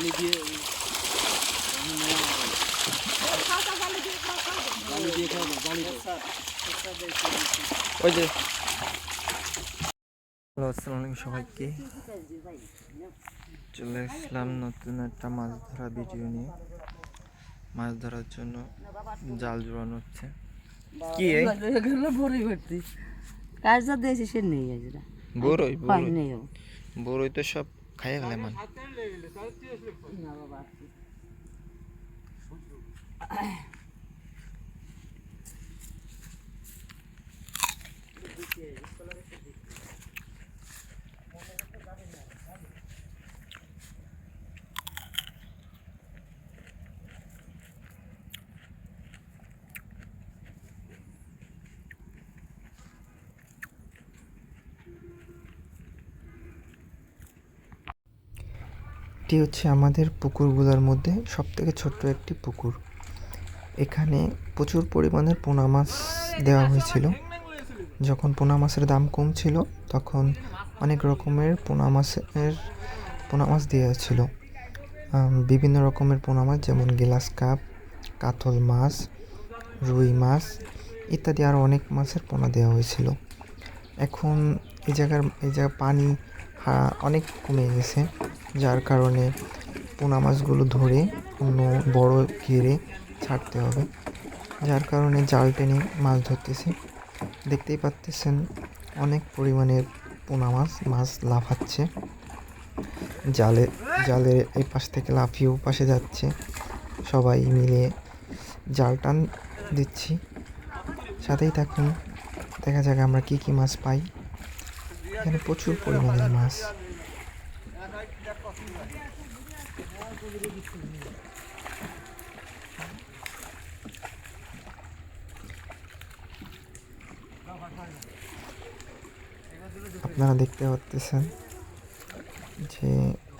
ওই যে আসসালামু আলাইকুম সবাইকে, চলে আসলাম নতুন একটা মাছ ধরা ভিডিও নিয়ে। মাছ ধরার জন্য জাল জোড়ানো হচ্ছে। কি বড়ই তো সব খাইয়ে গেলে মান। এটি হচ্ছে আমাদের পুকুরগুলোর মধ্যে সবথেকে ছোট্ট একটি পুকুর। এখানে প্রচুর পরিমাণের পোনা মাছ দেওয়া হয়েছিল। যখন পোনা মাছের দাম কম ছিল তখন অনেক রকমের পোনা মাছ দেওয়া ছিল। বিভিন্ন রকমের পোনা মাছ যেমন গ্লাস কাপ, কাতল মাছ, রুই মাছ ইত্যাদি আরও অনেক মাছের পোনা দেওয়া হয়েছিল। এখন এই জায়গার পানি অনেক কমে গেছে, যার কারণে পোনা মাছগুলো ধরে অন্য বড় ঘেরে ছাড়তে হবে, যার কারণে জাল টেনে মাছ ধরতেছি। দেখতেই পাচ্ছেন অনেক পরিমাণের পোনা মাছ লাফাচ্ছে, জালের এই পাশ থেকে লাফিয়ে ও পাশে যাচ্ছে। সবাই মিলে জাল টান দিচ্ছি, সাথেই থাকুন, দেখা যাক আমরা কি কি মাছ পাই। এখানে প্রচুর পরিমাণের মাছ। আপনারা দেখতে পাচ্ছেন যে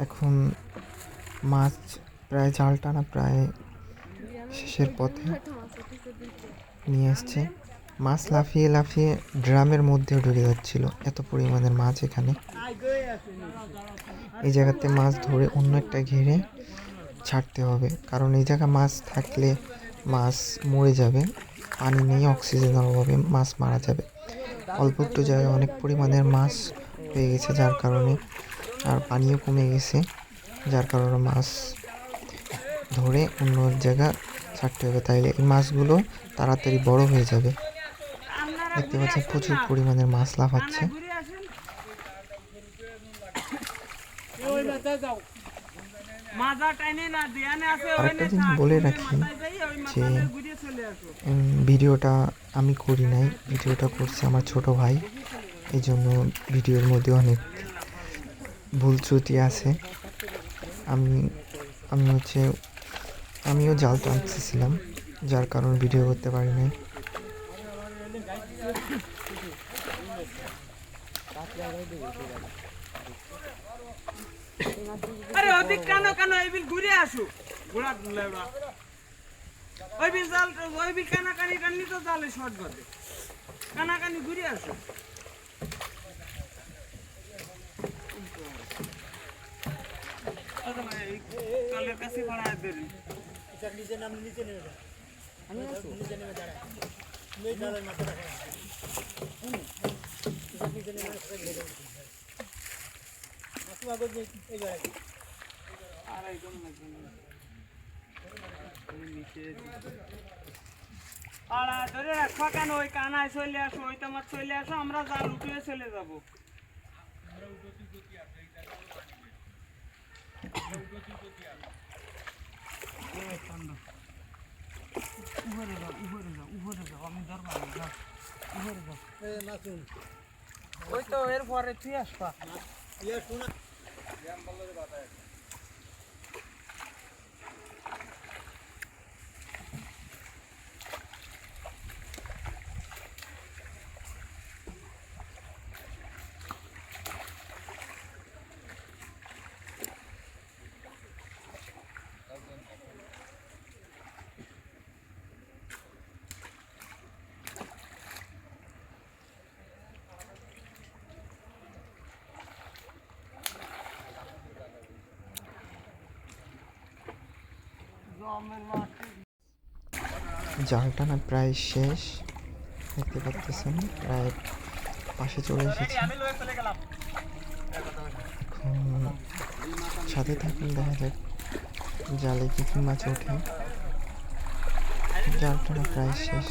এখন মাছ প্রায় জাল টানা প্রায় শেষের পথে নিয়ে এসছে। মাছ লাফিয়ে লাফিয়ে ড্রামের মধ্যেও ঢুকে যাচ্ছিল, এত পরিমাণের মাছ এখানে। এই জায়গাতে মাছ ধরে অন্য একটা ঘেরে ছাড়তে হবে, কারণ এই জায়গা মাছ থাকলে মাছ মরে যাবে, পানি নেই, অক্সিজেনের অভাবে মাছ মারা যাবে। অল্প একটু জায়গায় অনেক পরিমাণের মাছ হয়ে গেছে, যার কারণে আর পানিও কমে গেছে, যার কারণে মাছ ধরে অন্য জায়গা ছাড়তে হবে, তাইলে এই মাছগুলো তাড়াতাড়ি বড় হয়ে যাবে। দেখতে পাচ্ছেন প্রচুর পরিমাণের মাছ লাফাচ্ছে। আরেকটা জিনিস বলে রাখি যে ভিডিওটা আমি করি নাই, ভিডিওটা করছে আমার ছোট ভাই, এই জন্য ভিডিওর মধ্যে অনেক ভুল ত্রুটি আছে। আমিও জাল টানতেছিলাম, যার কারণে ভিডিও করতে পারি নাই। আরে ওদিক কেন এই বিল ঘুরে আসো, ঘোড়া লেবড়া ওই বিল কানাকানি টাননি তো জালে শর্ট বাদে কানাকানি ঘুরে আসো। কালের কাছে বাড়ায় দেরি নিচে নাম নিচে নেমে যায়, আমি নিচে নেমে দাঁড়ায় নেই দাঁড়ায় মাথা রাখা নিচে নেমে মাসু আগত এই জায়গায় আর একদম নিচে আড়া ধরে রাখবা কেন, ওই কানায় চলে আসো, ওই তোমার চলে আসো, আমরা জাল উঠিয়ে চলে যাবো। ওই তো এর পরে তুই আসবা। জাল টানা প্রায় শেষ, দেখতে পাচ্ছেন প্রায় পাশে চলে এসেছে। এখন সাথে থাকুন, দেখা যাক জালে কি কি মাছ ওঠে। জাল টানা প্রায় শেষ।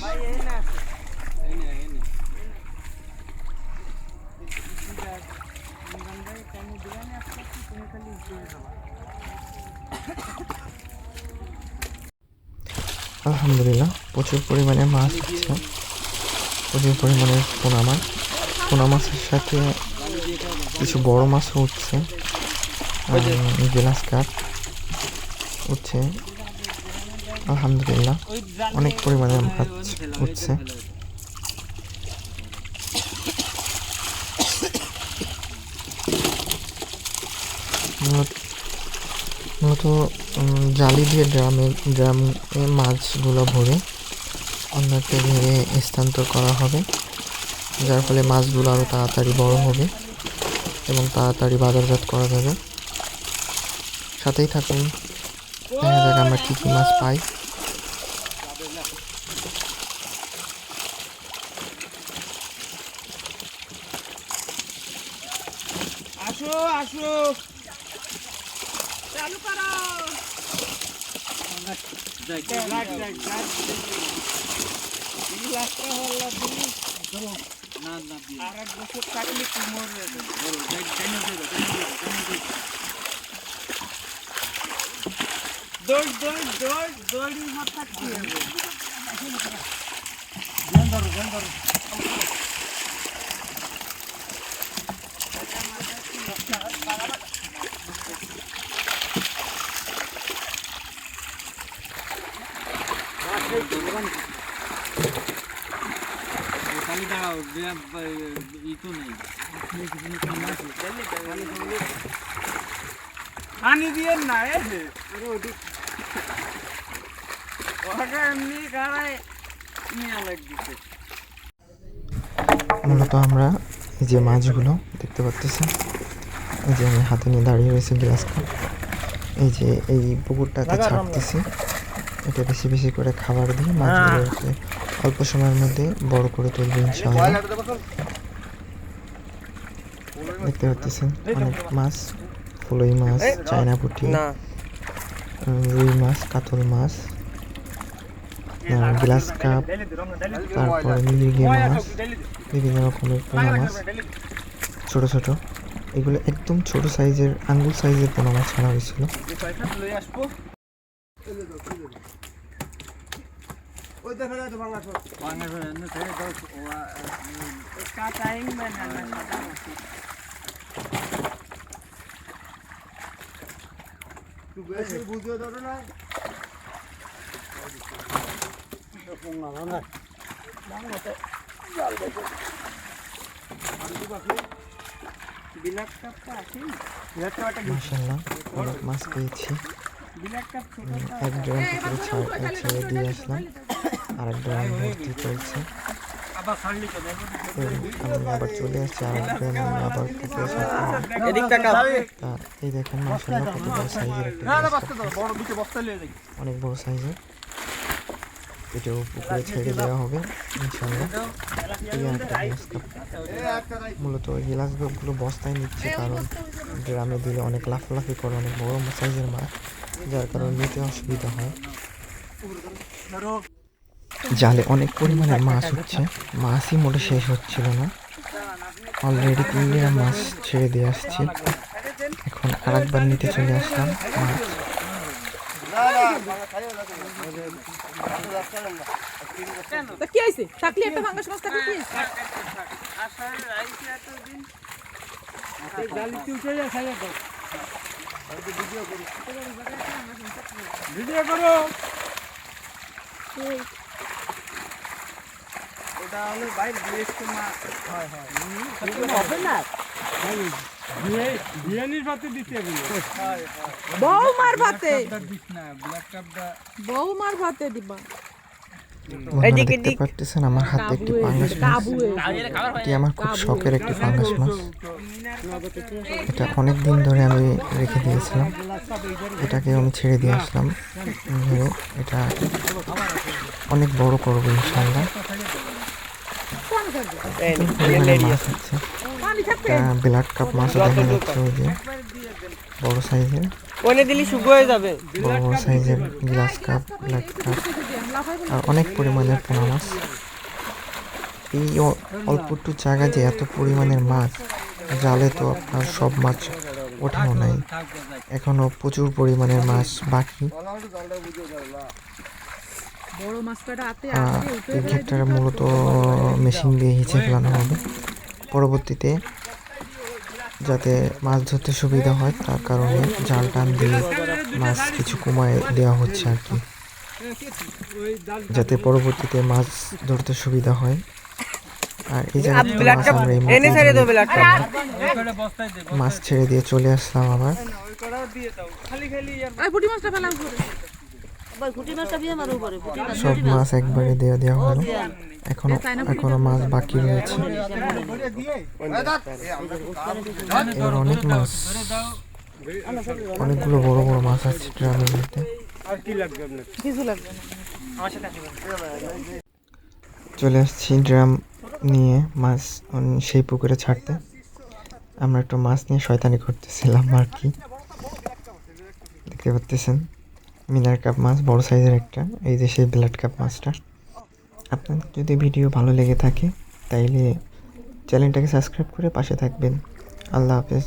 আলহামদুলিল্লাহ প্রচুর পরিমাণে মাছ উঠছে, প্রচুর পরিমাণে পোনা মাছের সাথে কিছু বড় মাছও উঠছে, গ্লাস কাপ উঠছে। আলহামদুলিল্লাহ অনেক পরিমাণে মাছ উঠছে। মূলত জালি দিয়ে ড্রামে মাছগুলো ভরে অন্য একটা ঘেরে স্থানান্তর করা হবে, যার ফলে মাছগুলো আরও তাড়াতাড়ি বড় হবে এবং তাড়াতাড়ি বাজারজাত করা যাবে। সাথেই থাকুন, দেখা যাক আমরা কী কী মাছ পাই। আসো আসো, চালু করো। আর এক বছর থাকলে কি মরবে? দৌড় মাথা কি হবে? পানি দিয়ে না এমনি গাড়ায় নিয়ে লাগছে। মূলত আমরা এই যে মাছগুলো দেখতে পাচ্ছেন, এই যে আমি হাতে নিয়ে দাঁড়িয়ে রয়েছে গ্লাস কাপ, এই যে এই পুকুরটাতে ছাড়তেছি। এটা বেশি বেশি করে খাবার দিয়ে মাছগুলোকে অল্প সময়ের মধ্যে বড় করে তুলবে ইনশাআল্লাহ। দেখতে পাচ্ছেন অনেক মাছ, ফুলই মাছ, চায়না পুঁটি, রুই মাছ, কাতল মাছ, গ্লাস কাপ, তারপরে মির্গে মাছ, বিভিন্ন রকমের পোনা মাছ, ছোট ছোট। এগুলো একদম ছোট সাইজের, আঙ্গুল সাইজের পোনা মাছ ছাড়া হয়েছিল। মাশাআল্লাহ অনেক মাছ পেয়েছি। এক ড্রাম পুকুরে ছেড়ে দিয়ে আসলাম, আর এক ড্রাম ভর্তি চলছে। আমি আবার চলে আসছি আর এক ড্রাম আবার পুকুরে ছাড়তে। এই দেখেন মাশাআল্লাহ কত বড় সাইজের একটা অনেক বড় সাইজের। এটাও পুকুরে ছেড়ে দেওয়া হবে ইনশাআল্লাহ। মূলত গ্লাস কাপগুলো বস্তায় নিচ্ছে, কারণ গ্রামে দিলে অনেক লাফালাফি করে, অনেক বড় সাইজের মাছ, যার কারণে নিতে অসুবিধা হয়। জালে অনেক পরিমাণে মাছ হচ্ছে, মাছই মোটে শেষ হচ্ছিল না। অলরেডি 3 মাছ ছেড়ে দিয়ে আসছি, এখন আরেকবার নিতে চলে আসলাম মাছ। কি হয়েছে? থাকলে একটা ভাঙাস মাছ থাকলে কি ভিডিও করো। ওটা হলো বাইরে বিএসকে মাছ। হয় হবে না? বিরিয়ানির ভাতে দিতে হবে। বৌমার ভাতে, দিস না ব্ল্যাক কাপটা। বৌমার ভাতে দিবা। বন্ধুরা দেখতে পারতেছেন আমার হাতে একটি পাঙ্গাস মাছ। এটি আমার খুব শখের একটি পাঙ্গাস মাছ। এটা অনেক দিন ধরে আমি রেখে দিয়েছিলাম, এটাকে আমি ছেড়ে দিয়ে আসলাম। এটা অনেক বড় করবো ইনশাআল্লাহ। পরিমাণে মাছ আছে, ব্ল্যাক কাপ মাছও দেখা যাচ্ছে, ওই যে বড় সাইজের, কোনে দিলি শুকিয়ে যাবে। বড় বড় সাইজের গ্লাস কাপ, ব্ল্যাক কাপ, আর অনেক পরিমাণের পোনা মাছ। এই অল্প একটু জায়গা যে এত পরিমাণের মাছ, জালে তো আপনার সব মাছ ওঠেও নাই, এখনো প্রচুর পরিমাণের মাছ বাকি। বড় মাছ কয়টা হাতে এই ক্ষেত্রে মূলত মেশিন দিয়ে হিচে ফেলানো হবে, পরবর্তীতে যাতে মাছ ধরতে সুবিধা হয় তার কারণে জাল টান দিয়ে মাছ কিছু কমায় দেওয়া হচ্ছে আর কি, যাতে পরবর্তীতে মাছ ধরতে সুবিধা হয়। আর এই জায়গায় আমরা এই মাছ ছেড়ে দিয়ে চলে আসলাম আবার। ওই পুঁটি মাছটা ফেলা উপরে। সব মাছ একবারে দেওয়া হলো, এখনো মাছ বাকি রয়েছে। এবার অনেক মাছ, অনেকগুলো বড় বড় মাছ আছে ড্রামের মধ্যে। চলে আসছি ড্রাম নিয়ে মাছ সেই পুকুরে ছাড়তে। আমরা একটু মাছ নিয়ে শয়তানি করতেছিলাম আর কি। দেখতে পাচ্ছেন মিনার কাপ মাছ, বড় সাইজের একটা, এই যে সেই ব্লাড কাপ মাছটা। আপনাদের যদি ভিডিও ভালো লেগে থাকে তাইলে চ্যানেলটাকে সাবস্ক্রাইব করে পাশে থাকবেন। আল্লাহ হাফেজ।